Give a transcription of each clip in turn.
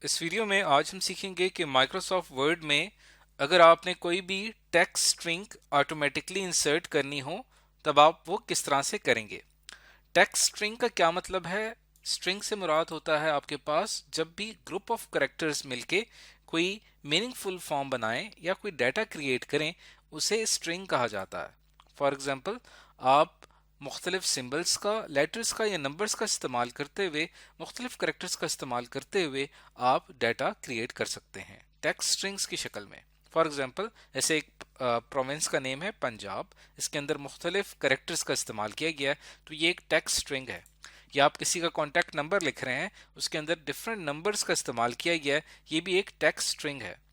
इस वीडियो में आज हम सीखेंगे कि माइक्रोसॉफ्ट वर्ड में अगर आपने कोई भी टेक्स्ट स्ट्रिंग ऑटोमेटिकली इंसर्ट करनी हो तब आप वो किस तरह से करेंगे। टेक्स्ट स्ट्रिंग का क्या मतलब है? स्ट्रिंग से मुराद होता है आपके पास जब भी ग्रुप ऑफ कैरेक्टर्स मिलके कोई मीनिंगफुल फॉर्म बनाएं या कोई डाटा क्रिएट करें, उसे स्ट्रिंग कहा जाता है। फॉर एग्जाम्पल, आप मुख्तलिफ सिम्बल्स का, लेटर्स का या नंबर्स का इस्तेमाल करते हुए, मुख्तलिफ करेक्टर्स का इस्तेमाल करते हुए आप डाटा क्रिएट कर सकते हैं टेक्स्ट स्ट्रिंग्स की शक्ल में। फॉर एग्जाम्पल, ऐसे एक प्रोविंस का नेम है पंजाब, इसके अंदर मुख्तलिफ करेक्टर्स का इस्तेमाल किया गया है, तो ये एक टेक्स्ट स्ट्रिंग है। या आप किसी का कॉन्टैक्ट नंबर लिख रहे हैं, उसके अंदर डिफरेंट नंबर्स का इस्तेमाल किया गया है, ये भी एक टेक्स्ट स्ट्रिंग है।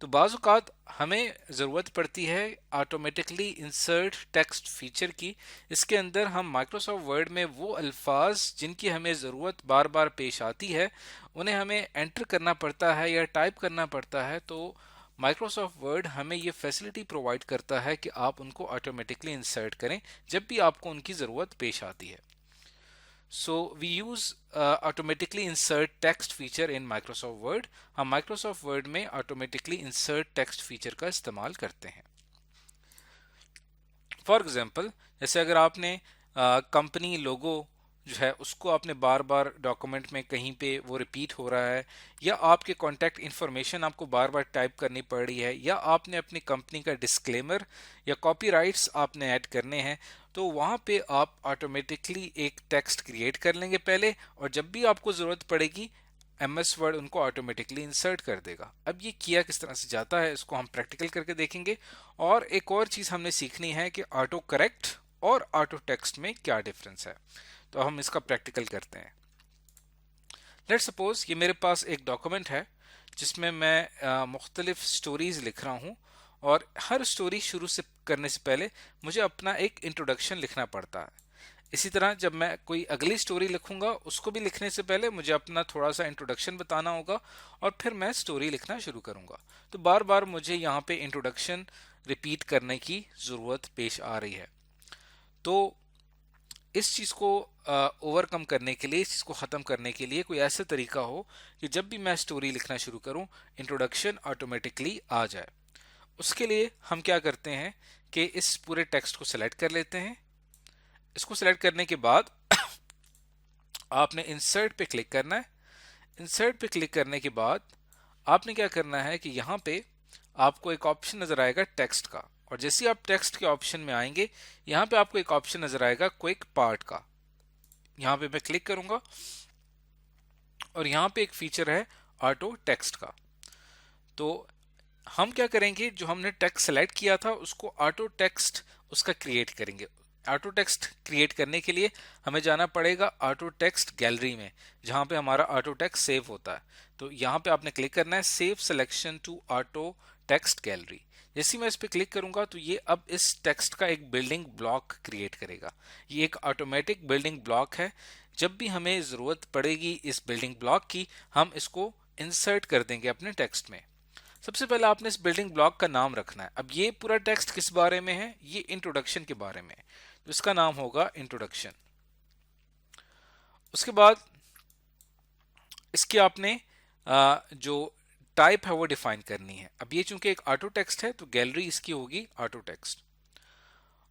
तो बाज़ औक़ात हमें ज़रूरत पड़ती है ऑटोमेटिकली इंसर्ट टेक्स्ट फीचर की। इसके अंदर हम माइक्रोसॉफ्ट वर्ड में वो अल्फाज जिनकी हमें ज़रूरत बार बार पेश आती है, उन्हें हमें एंटर करना पड़ता है या टाइप करना पड़ता है। तो माइक्रोसॉफ्ट वर्ड हमें ये फैसिलिटी प्रोवाइड करता है कि आप उनको ऑटोमेटिकली इंसर्ट करें जब भी आपको उनकी ज़रूरत पेश आती है। So we use automatically insert text feature in Microsoft Word। हम Microsoft Word में automatically insert text feature का इस्तेमाल करते हैं। फॉर एग्जाम्पल, जैसे अगर आपने कंपनी लोगो जो है उसको आपने बार बार डॉक्यूमेंट में कहीं पे वो रिपीट हो रहा है, या आपके कॉन्टैक्ट इन्फॉर्मेशन आपको बार बार टाइप करनी पड़ रही है, या आपने अपनी कंपनी का डिस्क्लेमर या कॉपीराइट्स आपने ऐड करने हैं, तो वहाँ पे आप ऑटोमेटिकली एक टेक्स्ट क्रिएट कर लेंगे पहले, और जब भी आपको ज़रूरत पड़ेगी MS वर्ड उनको ऑटोमेटिकली इंसर्ट कर देगा। अब ये किया किस तरह से जाता है इसको हम प्रैक्टिकल करके देखेंगे। और एक और चीज़ हमने सीखनी है कि ऑटो करेक्ट और ऑटो टेक्स्ट में क्या डिफरेंस है, तो हम इसका प्रैक्टिकल करते हैं। लेट्स सपोज ये मेरे पास एक डॉक्यूमेंट है जिसमें मैं मुख्तलिफ स्टोरीज लिख रहा हूँ, और हर स्टोरी शुरू से करने से पहले मुझे अपना एक इंट्रोडक्शन लिखना पड़ता है। इसी तरह जब मैं कोई अगली स्टोरी लिखूंगा, उसको भी लिखने से पहले मुझे अपना थोड़ा सा इंट्रोडक्शन बताना होगा, और फिर मैं स्टोरी लिखना शुरू करूंगा। तो बार बार मुझे यहाँ पे इंट्रोडक्शन रिपीट करने की ज़रूरत पेश आ रही है। तो इस चीज़ को ओवरकम करने के लिए, इस चीज़ को ख़त्म करने के लिए कोई ऐसा तरीका हो कि जब भी मैं स्टोरी लिखना शुरू करूं, इंट्रोडक्शन ऑटोमेटिकली आ जाए। उसके लिए हम क्या करते हैं कि इस पूरे टेक्स्ट को सिलेक्ट कर लेते हैं। इसको सिलेक्ट करने के बाद आपने इंसर्ट पे क्लिक करना है। इंसर्ट पे क्लिक करने के बाद आपने क्या करना है कि यहाँ पे आपको एक ऑप्शन नजर आएगा टेक्स्ट का, और जैसे ही आप टेक्स्ट के ऑप्शन में आएंगे, यहाँ पे आपको एक ऑप्शन नजर आएगा क्विक पार्ट का। यहाँ पे मैं क्लिक करूंगा और यहाँ पे एक फीचर है ऑटो टेक्स्ट का। तो हम क्या करेंगे, जो हमने टेक्स्ट सेलेक्ट किया था उसको ऑटो टेक्स्ट उसका क्रिएट करेंगे। ऑटो टेक्स्ट क्रिएट करने के लिए हमें जाना पड़ेगा ऑटो टेक्स्ट गैलरी में, जहां पे हमारा ऑटो टेक्स्ट सेव होता है। तो यहाँ पे आपने क्लिक करना है save selection to auto text gallery. जैसे ही मैं इस पे क्लिक करूंगा तो ये अब इस टेक्स्ट का एक बिल्डिंग ब्लॉक क्रिएट करेगा। ये एक ऑटोमेटिक बिल्डिंग ब्लॉक है। जब भी हमें जरूरत पड़ेगी इस बिल्डिंग ब्लॉक की, हम इसको इंसर्ट कर देंगे अपने टेक्स्ट में। सबसे पहले आपने इस बिल्डिंग ब्लॉक का नाम रखना है। अब ये पूरा टेक्स्ट किस बारे में है? ये इंट्रोडक्शन के बारे में है, तो इसका नाम होगा इंट्रोडक्शन। उसके बाद इसकी आपने जो टाइप है वो डिफाइन करनी है। अब ये चूंकि एक ऑटो टेक्स्ट है तो गैलरी इसकी होगी ऑटो टेक्स्ट।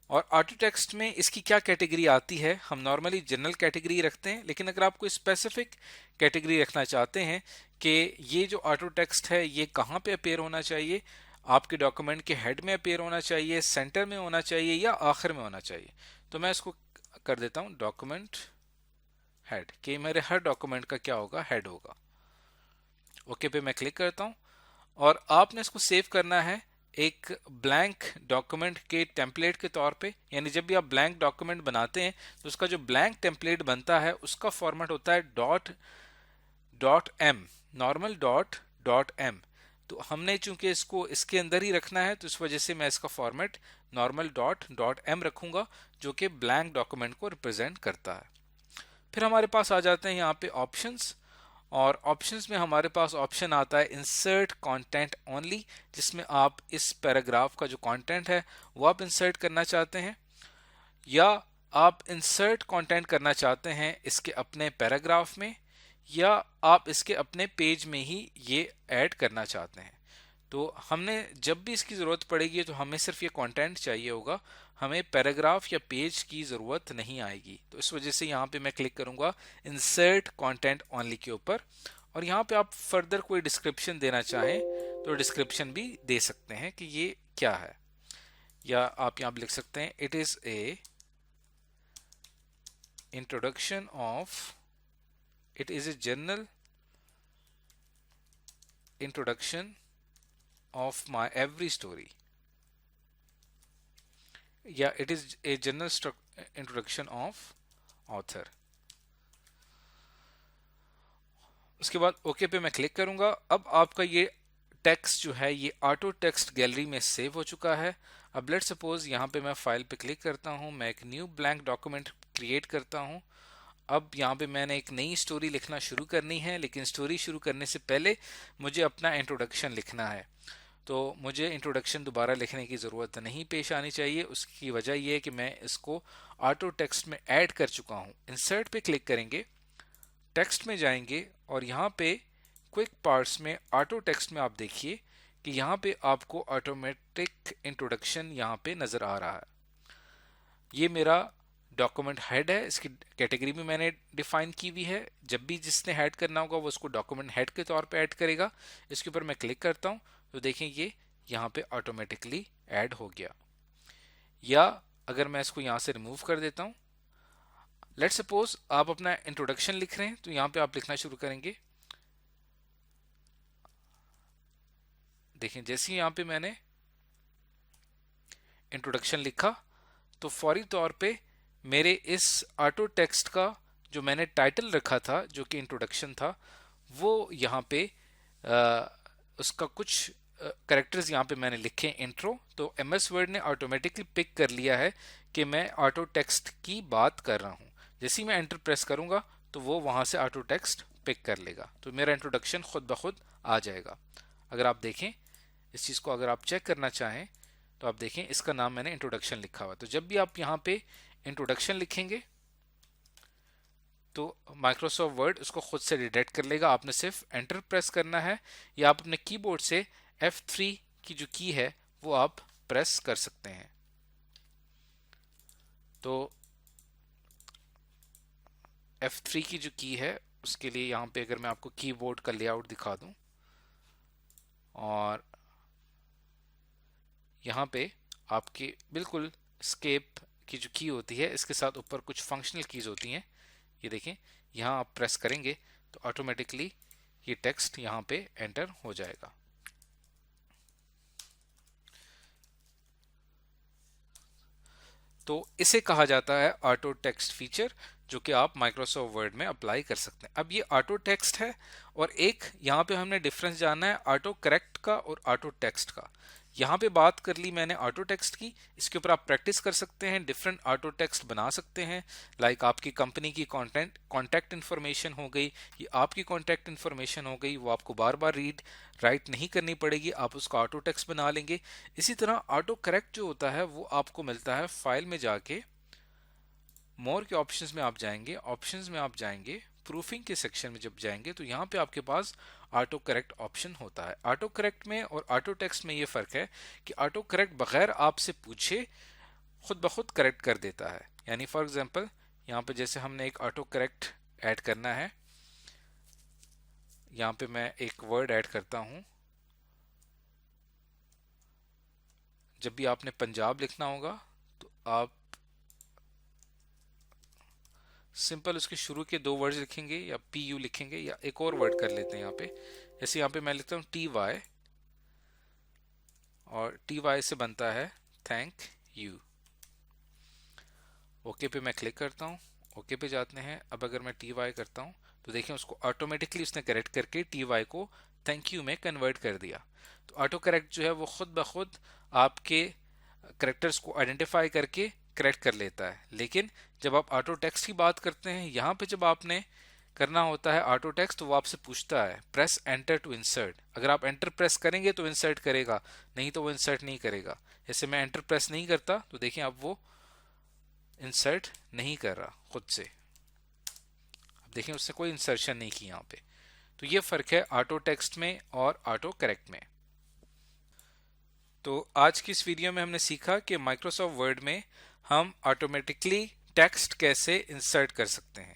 और ऑटो टेक्स्ट में इसकी क्या कैटेगरी आती है? हम नॉर्मली जनरल कैटेगरी रखते हैं, लेकिन अगर आप कोई स्पेसिफिक कैटेगरी रखना चाहते हैं कि ये जो ऑटो टेक्स्ट है ये कहाँ पे अपेयर होना चाहिए, आपके डॉक्यूमेंट के हेड में अपेयर होना चाहिए, सेंटर में होना चाहिए, या आखिर में होना चाहिए, तो मैं इसको कर देता हूँ डॉक्यूमेंट हेड, कि मेरे हर डॉक्यूमेंट का क्या होगा, हेड होगा। ओके पे मैं क्लिक करता हूँ, और आपने इसको सेव करना है एक ब्लैंक डॉक्यूमेंट के टेम्पलेट के तौर पे। यानी जब भी आप ब्लैंक डॉक्यूमेंट बनाते हैं तो उसका जो ब्लैंक टेम्पलेट बनता है उसका फॉर्मेट होता है dot M, normal dot M. तो हमने चूंकि इसको इसके अंदर ही रखना है, तो इस वजह से मैं इसका फॉर्मेट नॉर्मल डॉट एम रखूंगा, जो कि ब्लैंक डॉक्यूमेंट को रिप्रेजेंट करता है। फिर हमारे पास आ जाते हैं यहाँ पे ऑप्शंस, और ऑप्शंस में हमारे पास ऑप्शन आता है इंसर्ट कंटेंट ओनली, जिसमें आप इस पैराग्राफ का जो कंटेंट है वो आप इंसर्ट करना चाहते हैं, या आप इंसर्ट कंटेंट करना चाहते हैं इसके अपने पैराग्राफ में, या आप इसके अपने पेज में ही ये ऐड करना चाहते हैं। तो हमने जब भी इसकी ज़रूरत पड़ेगी तो हमें सिर्फ ये कंटेंट चाहिए होगा, हमें पैराग्राफ या पेज की ज़रूरत नहीं आएगी। तो इस वजह से यहाँ पे मैं क्लिक करूँगा इंसर्ट कंटेंट ओनली के ऊपर, और यहाँ पे आप फर्दर कोई डिस्क्रिप्शन देना चाहें तो डिस्क्रिप्शन भी दे सकते हैं कि ये क्या है, या आप यहाँ पे लिख सकते हैं it is a introduction of, it is a general introduction of my every story, या it is a general introduction of author। उसके बाद ओके पे मैं क्लिक करूंगा। अब आपका ये टेक्स्ट जो है ये ऑटो टेक्स्ट गैलरी में सेव हो चुका है। अब लेट्स सपोज यहाँ पे मैं फाइल पे क्लिक करता हूँ, मैं एक न्यू ब्लैंक डॉक्यूमेंट क्रिएट करता हूँ। अब यहाँ पे मैंने एक नई स्टोरी लिखना शुरू करनी है, लेकिन स्टोरी शुरू करने से पहले मुझे अपना इंट्रोडक्शन लिखना है। तो मुझे इंट्रोडक्शन दोबारा लिखने की ज़रूरत नहीं पेश आनी चाहिए। उसकी वजह यह है कि मैं इसको ऑटो टेक्स्ट में ऐड कर चुका हूँ। इंसर्ट पे क्लिक करेंगे, टेक्स्ट में जाएंगे और यहाँ पे क्विक पार्ट्स में ऑटो टेक्स्ट में आप देखिए कि यहाँ पे आपको ऑटोमेटिक इंट्रोडक्शन यहाँ पे नज़र आ रहा है। ये मेरा डॉक्यूमेंट हेड है, इसकी कैटेगरी भी मैंने डिफाइन की हुई है। जब भी जिसने हेड करना होगा वो उसको डॉक्यूमेंट हेड के तौर पे ऐड करेगा। इसके ऊपर मैं क्लिक करता हूँ तो देखें ये यहाँ पे ऑटोमेटिकली ऐड हो गया। या अगर मैं इसको यहाँ से रिमूव कर देता हूँ, लेट्स सपोज आप अपना इंट्रोडक्शन लिख रहे हैं तो यहाँ पे आप लिखना शुरू करेंगे। देखें जैसे ही यहाँ पे मैंने इंट्रोडक्शन लिखा तो फौरी तौर पे मेरे इस ऑटो टेक्स्ट का जो मैंने टाइटल रखा था जो कि इंट्रोडक्शन था, वो यहाँ पे उसका कुछ करेक्टर्स यहाँ पे मैंने लिखे इंट्रो। तो एमएस वर्ड ने ऑटोमेटिकली पिक कर लिया है कि मैं ऑटो टेक्स्ट की बात कर रहा हूँ। जैसे ही मैं एंटर प्रेस करूँगा तो वो वहाँ से ऑटो टेक्स्ट पिक कर लेगा, तो मेरा इंट्रोडक्शन खुद ब खुद आ जाएगा। अगर आप देखें इस चीज़ को, अगर आप चेक करना चाहें तो आप देखें इसका नाम मैंने इंट्रोडक्शन लिखा हुआ। तो जब भी आप यहाँ पे इंट्रोडक्शन लिखेंगे तो माइक्रोसॉफ्ट वर्ड उसको खुद से डिटेक्ट कर लेगा। आपने सिर्फ एंटर प्रेस करना है, या आप अपने कीबोर्ड से F3 की जो की है वो आप प्रेस कर सकते हैं। तो F3 की जो की है उसके लिए यहाँ पे अगर मैं आपको कीबोर्ड का लेआउट दिखा दूं, और यहाँ पे आपके बिल्कुल स्केप की जो की होती है इसके साथ ऊपर कुछ फंक्शनल कीज होती हैं, ये देखें यहाँ आप प्रेस करेंगे तो ऑटोमेटिकली ये टेक्स्ट यहाँ पे एंटर हो जाएगा। तो इसे कहा जाता है ऑटो टेक्स्ट फीचर, जो कि आप माइक्रोसॉफ्ट वर्ड में अप्लाई कर सकते हैं। अब ये ऑटो टेक्स्ट है, और एक यहाँ पे हमने डिफरेंस जानना है ऑटो करेक्ट का और ऑटो टेक्स्ट का। यहाँ पे बात कर ली मैंने ऑटो टेक्स्ट की, इसके ऊपर आप प्रैक्टिस कर सकते हैं, डिफरेंट ऑटो टेक्स्ट बना सकते हैं। लाइक आपकी कंपनी की कॉन्टैक्ट इन्फॉर्मेशन हो गई, ये आपकी कॉन्टैक्ट इन्फॉर्मेशन हो गई, वो आपको बार बार राइट नहीं करनी पड़ेगी, आप उसका ऑटो टेक्स्ट बना लेंगे। इसी तरह ऑटो करेक्ट जो होता है वो आपको मिलता है फाइल में जाके, मोर के ऑप्शंस में आप जाएंगे, ऑप्शंस में आप जाएंगे, प्रूफिंग के सेक्शन में जब जाएंगे तो यहाँ पे आपके पास ऑटो करेक्ट ऑप्शन होता है। ऑटो करेक्ट में और ऑटो टेक्स्ट में ये फ़र्क है कि ऑटो करेक्ट बगैर आपसे पूछे खुद ब खुद करेक्ट कर देता है। यानी फॉर एग्जांपल यहाँ पे जैसे हमने एक ऑटो करेक्ट ऐड करना है, यहाँ पे मैं एक वर्ड ऐड करता हूँ। जब भी आपने पंजाब लिखना होगा तो आप सिंपल उसके शुरू के दो वर्ड्स लिखेंगे, या PU लिखेंगे, या एक और वर्ड कर लेते हैं यहाँ पे। जैसे यहाँ पे मैं लिखता हूँ TY, और TY से बनता है थैंक यू। ओके पे मैं क्लिक करता हूँ, ओके पे जाते हैं। अब अगर मैं TY करता हूँ तो देखें उसको ऑटोमेटिकली उसने करेक्ट करके TY को थैंक यू में कन्वर्ट कर दिया। तो ऑटो करेक्ट जो है वो खुद ब खुद आपके करेक्टर्स को आइडेंटिफाई करके करेक्ट कर लेता है। लेकिन जब आप ऑटो टेक्स्ट की बात करते हैं, यहाँ पे जब आपने करना होता है ऑटो टेक्स्ट, तो वो आपसे पूछता है प्रेस एंटर टू इंसर्ट। अगर आप एंटर प्रेस करेंगे तो इंसर्ट करेगा, नहीं तो वो इंसर्ट नहीं करेगा। जैसे मैं एंटर प्रेस नहीं करता तो देखिए अब वो इंसर्ट नहीं कर रहा खुद से। अब देखिए उसने कोई इंसर्शन नहीं की यहाँ पे। तो ये फ़र्क है ऑटो टेक्स्ट में और ऑटो करेक्ट में। तो आज की इस वीडियो में हमने सीखा कि माइक्रोसॉफ्ट वर्ड में हम ऑटोमेटिकली टेक्स्ट कैसे इंसर्ट कर सकते हैं।